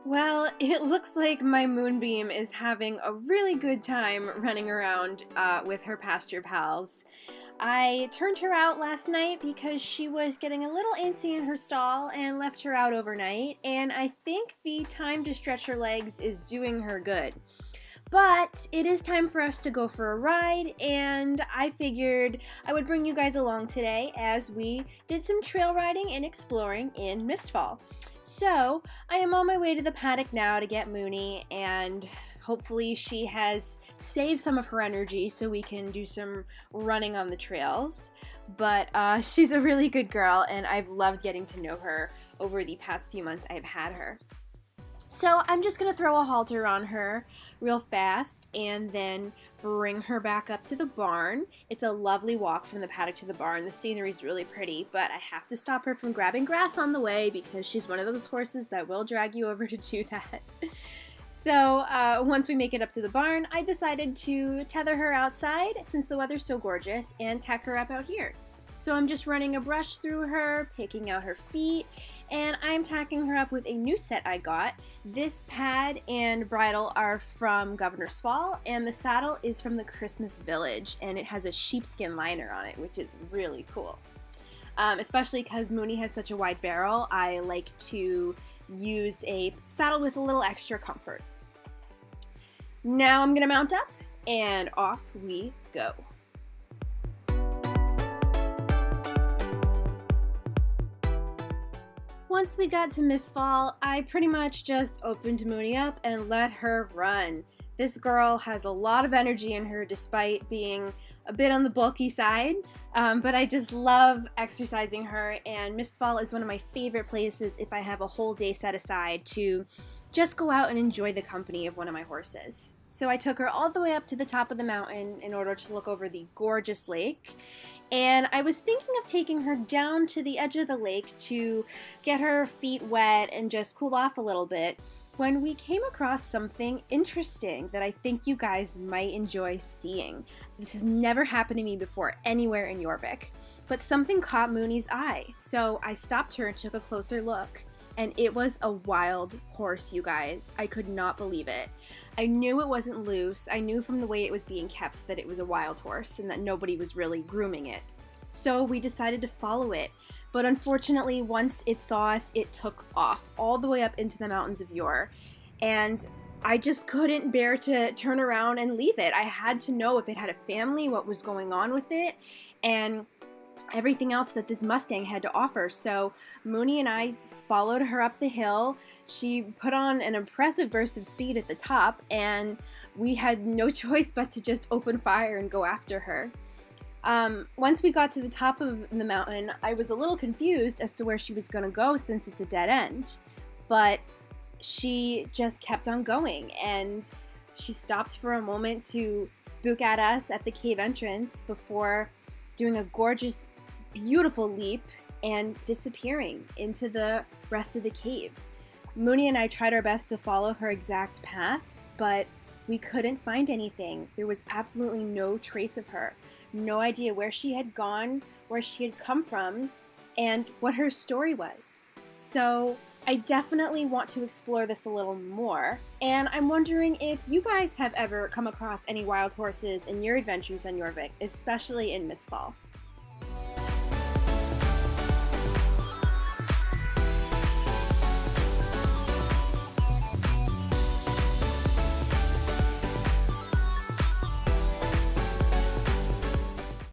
Well, it looks like my Moonbeam is having a really good time running around with her pasture pals. I turned her out last night because she was getting a little antsy in her stall and left her out overnight, and I think the time to stretch her legs is doing her good. But it is time for us to go for a ride, and I figured I would bring you guys along today as we did some trail riding and exploring in Mistfall. So I am on my way to the paddock now to get Mooney, and hopefully she has saved some of her energy so we can do some running on the trails. But she's a really good girl, and I've loved getting to know her over the past few months I've had her. So I'm just going to throw a halter on her real fast and then bring her back up to the barn. It's a lovely walk from the paddock to the barn. The scenery is really pretty, but I have to stop her from grabbing grass on the way because she's one of those horses that will drag you over to do that. So once we make it up to the barn, I decided to tether her outside since the weather's so gorgeous and tack her up out here. So I'm just running a brush through her, picking out her feet, and I'm tacking her up with a new set I got. This pad and bridle are from Governor's Fall, and the saddle is from the Christmas Village, and it has a sheepskin liner on it, which is really cool. Especially because Mooney has such a wide barrel, I like to use a saddle with a little extra comfort. Now I'm going to mount up, and off we go. Once we got to Mistfall, I pretty much just opened Mooney up and let her run. This girl has a lot of energy in her despite being a bit on the bulky side, but I just love exercising her, and Mistfall is one of my favorite places if I have a whole day set aside to just go out and enjoy the company of one of my horses. So I took her all the way up to the top of the mountain in order to look over the gorgeous lake. And I was thinking of taking her down to the edge of the lake to get her feet wet and just cool off a little bit when we came across something interesting that I think you guys might enjoy seeing. This has never happened to me before anywhere in Jorvik, but something caught Mooney's eye, so I stopped her and took a closer look. And it was a wild horse, you guys. I could not believe it. I knew it wasn't loose. I knew from the way it was being kept that it was a wild horse and that nobody was really grooming it. So we decided to follow it. But unfortunately, once it saw us, it took off all the way up into the mountains of Yor. And I just couldn't bear to turn around and leave it. I had to know if it had a family, what was going on with it, and everything else that this Mustang had to offer. So Mooney and I followed her up the hill. She put on an impressive burst of speed at the top, and we had no choice but to just open fire and go after her. Once we got to the top of the mountain, I was a little confused as to where she was going to go since it's a dead end, but she just kept on going, and she stopped for a moment to spook at us at the cave entrance before doing a gorgeous, beautiful leap and disappearing into the rest of the cave. Mooney and I tried our best to follow her exact path, but we couldn't find anything. There was absolutely no trace of her. No idea where she had gone, where she had come from, and what her story was. So I definitely want to explore this a little more, and I'm wondering if you guys have ever come across any wild horses in your adventures on Jorvik, especially in Mistfall.